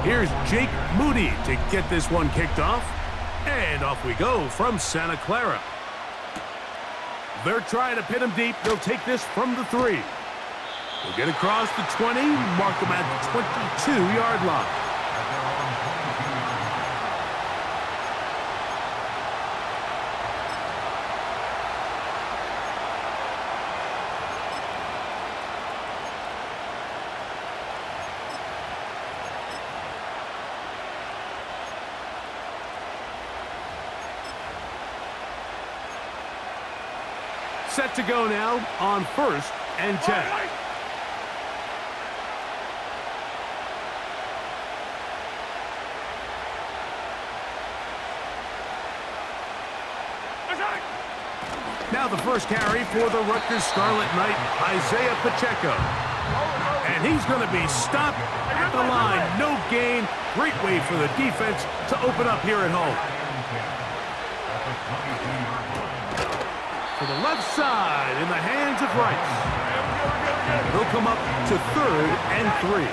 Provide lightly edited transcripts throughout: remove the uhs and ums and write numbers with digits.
Here's Jake Moody to get this one kicked off. And off we go from Santa Clara. They're trying to pin him deep. They'll take this from the 3. They'll get across the 20, mark him at the 22-yard line. Set to go now on 1st and 10. Now the first carry for the Rutgers Scarlet Knight, Isaiah Pacheco. And he's going to be stopped at the line. No gain. Great way for the defense to open up here at home. To the left side in the hands of Rice. They'll come up to 3rd and 3.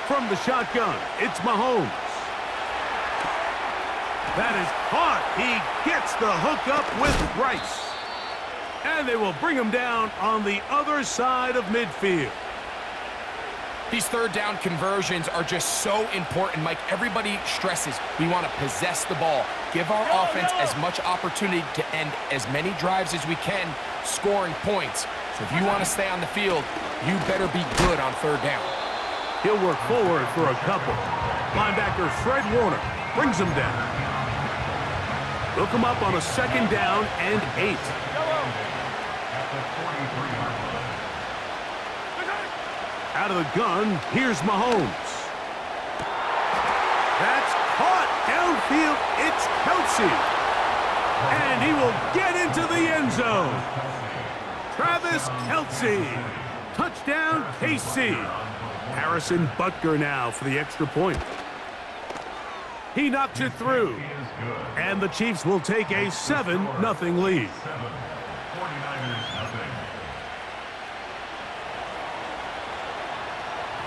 From the shotgun, it's Mahomes. That is caught. He gets the hook up with Rice. And they will bring him down on the other side of midfield. These third down conversions are just so important, Mike. Everybody stresses we want to possess the ball, give our offense as much opportunity to end as many drives as we can, scoring points. So if you want to stay on the field, you better be good on third down. He'll work forward for a couple. Linebacker Fred Warner brings him down. They'll come up on a 2nd down and 8. Out of the gun, here's Mahomes. That's caught downfield. It's Kelsey. And he will get into the end zone. Travis Kelsey. Touchdown, KC. Harrison Butker now for the extra point. He knocks it through. And the Chiefs will take a 7-0 lead.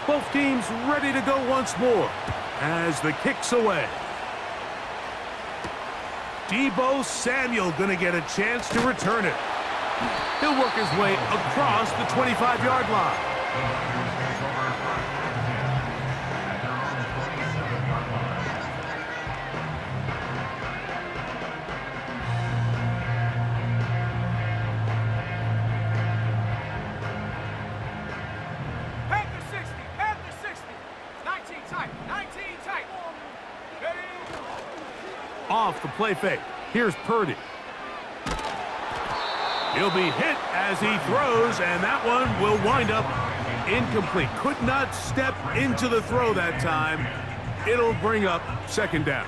Both teams ready to go once more as the kick's away. Deebo Samuel going to get a chance to return it. He'll work his way across the 25-yard line. Off the play fake. Here's Purdy. He'll be hit as he throws, and that one will wind up incomplete. Could not step into the throw that time. It'll bring up 2nd down.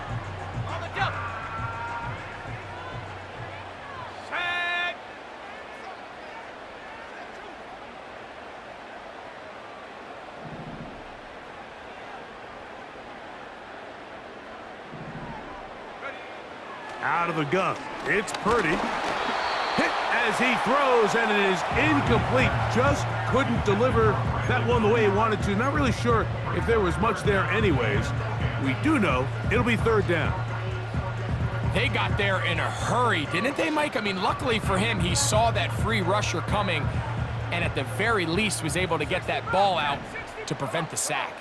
Out of the gun, it's Purdy. Hit as he throws, and it is incomplete. Just couldn't deliver that one the way he wanted to. Not really sure if there was much there anyways. We do know it'll be 3rd down. They got there in a hurry, didn't they, Mike? I mean, luckily for him, he saw that free rusher coming, and at the very least was able to get that ball out to prevent the sack.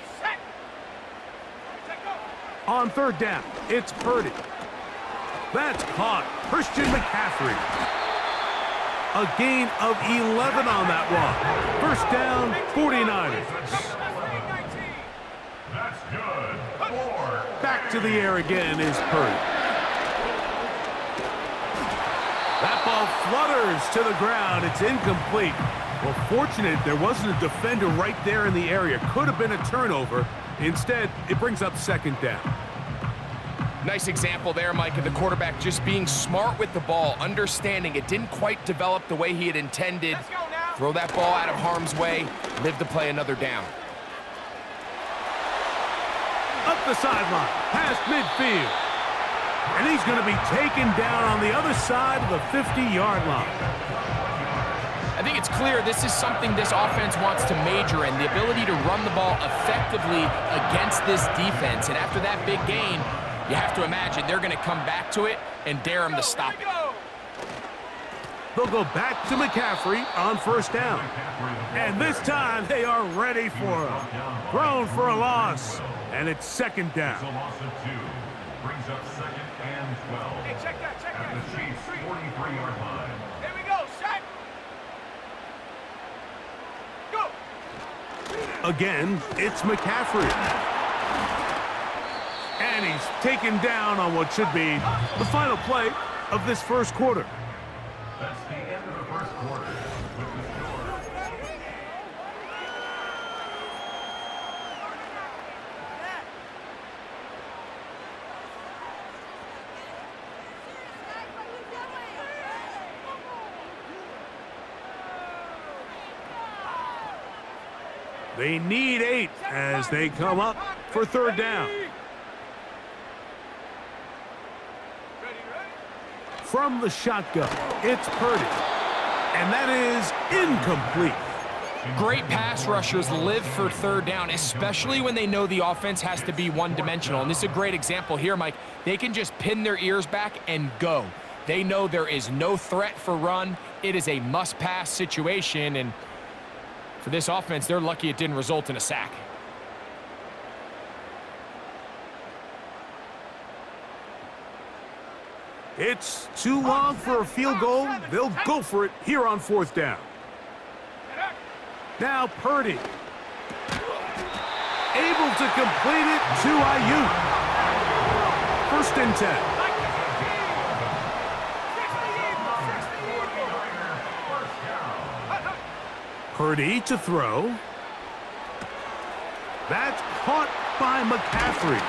On 3rd down, it's Purdy. That's caught. Christian McCaffrey. A gain of 11 on that one. 1st down, 49ers. That's good. Back to the air again is Purdy. That ball flutters to the ground. It's incomplete. Well, fortunate there wasn't a defender right there in the area. Could have been a turnover. Instead, it brings up 2nd down. Nice example there, Mike, of the quarterback just being smart with the ball, understanding it didn't quite develop the way he had intended. Throw that ball out of harm's way, live to play another down. Up the sideline, past midfield. And he's going to be taken down on the other side of the 50-yard line. I think it's clear this is something this offense wants to major in, the ability to run the ball effectively against this defense. And after that big gain, you have to imagine they're going to come back to it and dare him to stop it. They'll go back to McCaffrey on first down. And this time they are ready for him. Thrown for a loss. And it's second down. It's a loss of 2. Brings up second and 12. Hey, check that. At the Chiefs' 43-yard line. Here we go, set. Go. Again, it's McCaffrey. And he's taken down on what should be the final play of this first quarter. That's the end of the first quarter. With the score. They need 8 as they come up for third down. From the shotgun, it's Purdy. And that is incomplete. Great pass rushers live for third down, especially when they know the offense has to be one-dimensional. And this is a great example here, Mike. They can just pin their ears back and go. They know there is no threat for run. It is a must-pass situation, and for this offense, they're lucky it didn't result in a sack. It's too long for a field goal. They'll go for it here on fourth down. Now Purdy. Able to complete it to Ayuk. First and 10. Purdy to throw. That's caught by McCaffrey.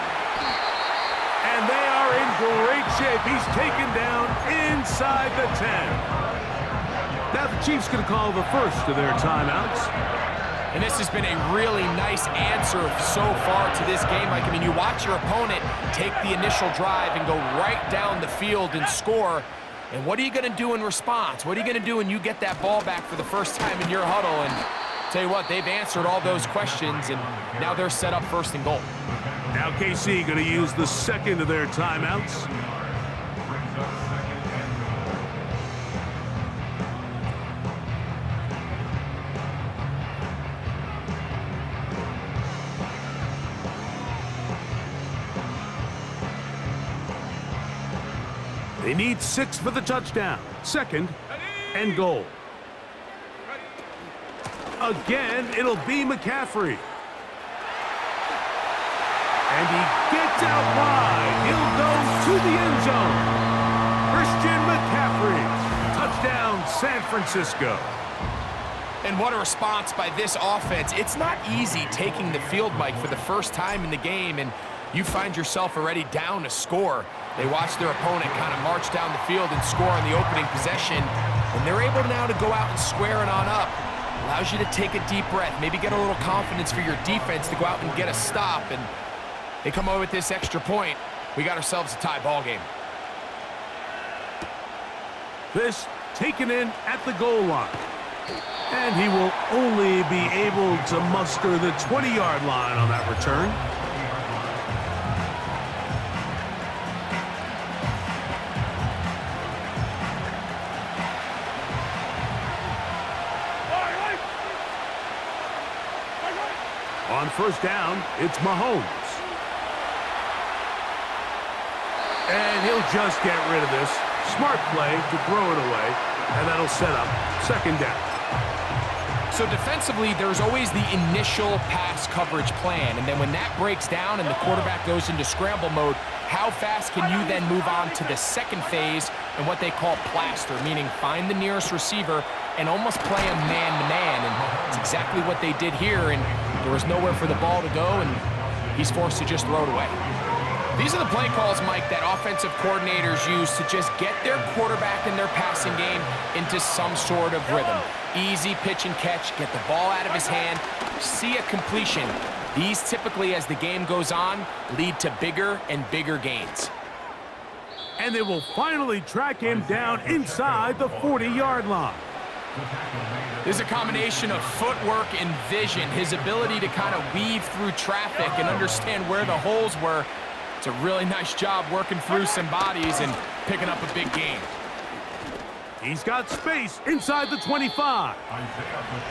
And they are in great shape. He's taken down inside the 10. Now the Chiefs going to call the first of their timeouts. And this has been a really nice answer so far to this game. Like, I mean, you watch your opponent take the initial drive and go right down the field and score. And what are you going to do in response? What are you going to do when you get that ball back for the first time in your huddle? And tell you what, they've answered all those questions, and now they're set up first and goal. Now KC going to use the second of their timeouts. They need 6 for the touchdown. Second and goal. Again, it'll be McCaffrey. And he gets out wide. He'll go to the end zone. Christian McCaffrey. Touchdown, San Francisco. And what a response by this offense. It's not easy taking the field, Mike, for the first time in the game, and you find yourself already down a score. They watch their opponent kind of march down the field and score on the opening possession, and they're able now to go out and square it on up. Allows you to take a deep breath, maybe get a little confidence for your defense to go out and get a stop, and they come away with this extra point. We got ourselves a tie ball game. This taken in at the goal line. And he will only be able to muster the 20-yard line on that return. On first down, it's Mahomes. And he'll just get rid of this. Smart play to throw it away, and that'll set up second down. So defensively, there's always the initial pass coverage plan, and then when that breaks down and the quarterback goes into scramble mode, how fast can you then move on to the second phase and what they call plaster, meaning find the nearest receiver and almost play him man-to-man, and it's exactly what they did here, and there was nowhere for the ball to go, and he's forced to just throw it away. These are the play calls, Mike, that offensive coordinators use to just get their quarterback and their passing game into some sort of rhythm. Easy pitch and catch, get the ball out of his hand, see a completion. These typically, as the game goes on, lead to bigger and bigger gains. And they will finally track him down inside the 40-yard line. There's a combination of footwork and vision, his ability to kind of weave through traffic and understand where the holes were. It's a really nice job working through some bodies and picking up a big gain. He's got space inside the 25.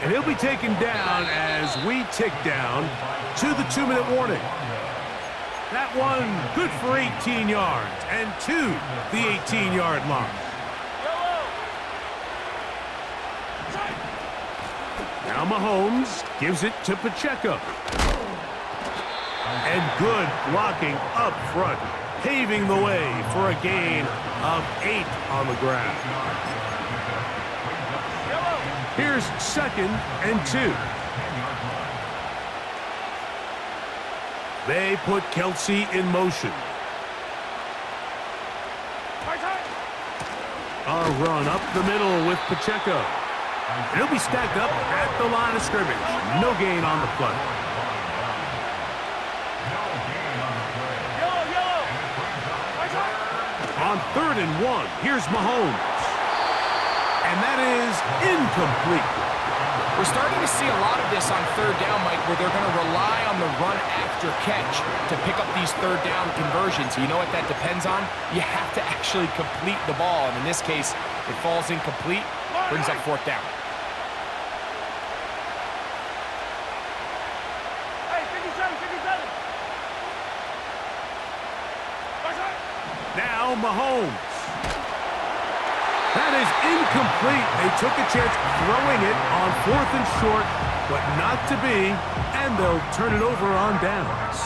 And he'll be taken down as we tick down to the 2-minute warning. That one good for 18 yards and to the 18-yard line. Now Mahomes gives it to Pacheco. And good blocking up front, paving the way for a gain of 8 on the ground. Here's 2nd and 2. They put Kelsey in motion. A run up the middle with Pacheco. And he'll be stacked up at the line of scrimmage. No gain on the play. On 3rd and 1, here's Mahomes. And that is incomplete. We're starting to see a lot of this on 3rd down, Mike, where they're going to rely on the run after catch to pick up these 3rd down conversions. You know what that depends on? You have to actually complete the ball. And in this case, it falls incomplete, brings up 4th down. Now Mahomes. That is incomplete. They took a chance throwing it on 4th and short, but not to be, and they'll turn it over on downs.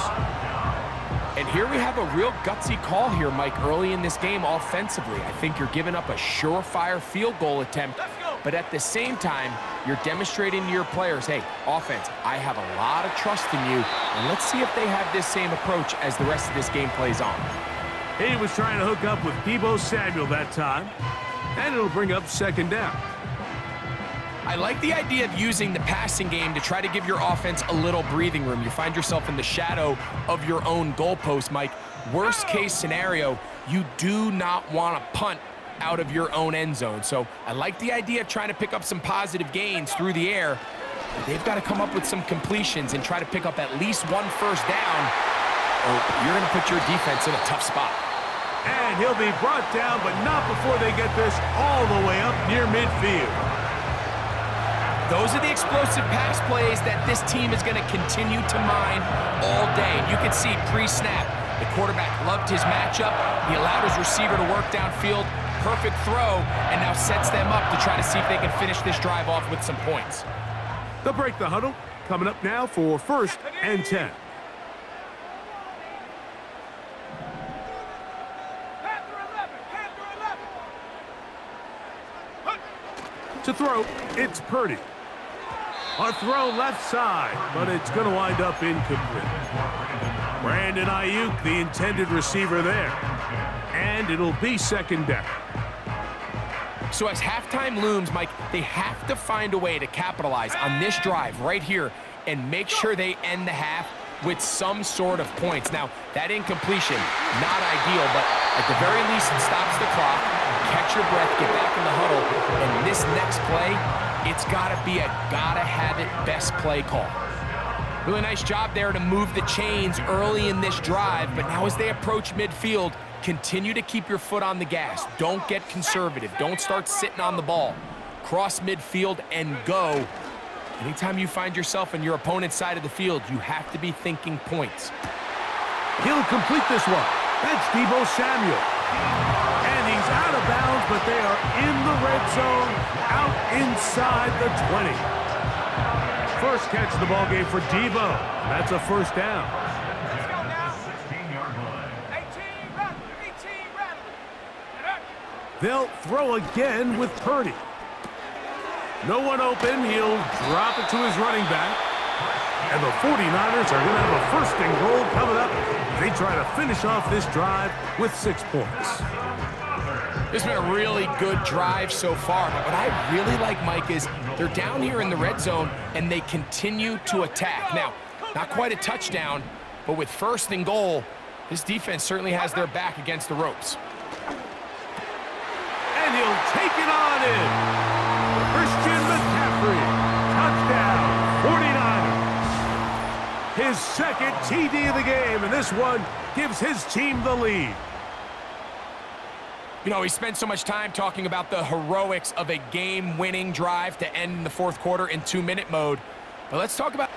And here we have a real gutsy call here, Mike, early in this game offensively. I think you're giving up a surefire field goal attempt, but at the same time, you're demonstrating to your players, hey, offense, I have a lot of trust in you, and let's see if they have this same approach as the rest of this game plays on. He was trying to hook up with Deebo Samuel that time. And it'll bring up 2nd down. I like the idea of using the passing game to try to give your offense a little breathing room. You find yourself in the shadow of your own goalpost, Mike. Worst case scenario, you do not want to punt out of your own end zone. So I like the idea of trying to pick up some positive gains through the air. But they've got to come up with some completions and try to pick up at least 1 first down, or you're going to put your defense in a tough spot. And he'll be brought down, but not before they get this all the way up near midfield. Those are the explosive pass plays that this team is going to continue to mine all day. And you can see pre-snap, the quarterback loved his matchup. He allowed his receiver to work downfield. Perfect throw, and now sets them up to try to see if they can finish this drive off with some points. They'll break the huddle. Coming up now for 1st and 10. To throw, it's Purdy. A throw left side, but it's going to wind up incomplete. Brandon Ayuk, the intended receiver there. And it'll be 2nd down. So as halftime looms, Mike, they have to find a way to capitalize on this drive right here and make sure they end the half with some sort of points. Now, that incompletion, not ideal, but at the very least, it stops the clock. Catch your breath, get back in the huddle, and this next play, it's got to be a gotta-have-it best play call. Really nice job there to move the chains early in this drive, but now as they approach midfield, continue to keep your foot on the gas. Don't get conservative. Don't start sitting on the ball. Cross midfield and go. Anytime you find yourself on your opponent's side of the field, you have to be thinking points. He'll complete this one. That's Deebo Samuel. And he's out of bounds, but they are in the red zone, out inside the 20. First catch of the ball game for Deebo. That's a 1st down. They'll throw again with Purdy. No one open. He'll drop it to his running back. And the 49ers are going to have a 1st and goal coming up. They try to finish off this drive with 6 points. This has been a really good drive so far, but what I really like, Mike, is they're down here in the red zone, and they continue to attack. Now, not quite a touchdown, but with 1st and goal, this defense certainly has their back against the ropes. second TD of the game, and this one gives his team the lead. You know, he spent so much time talking about the heroics of a game-winning drive to end the fourth quarter in 2-minute mode. But let's talk about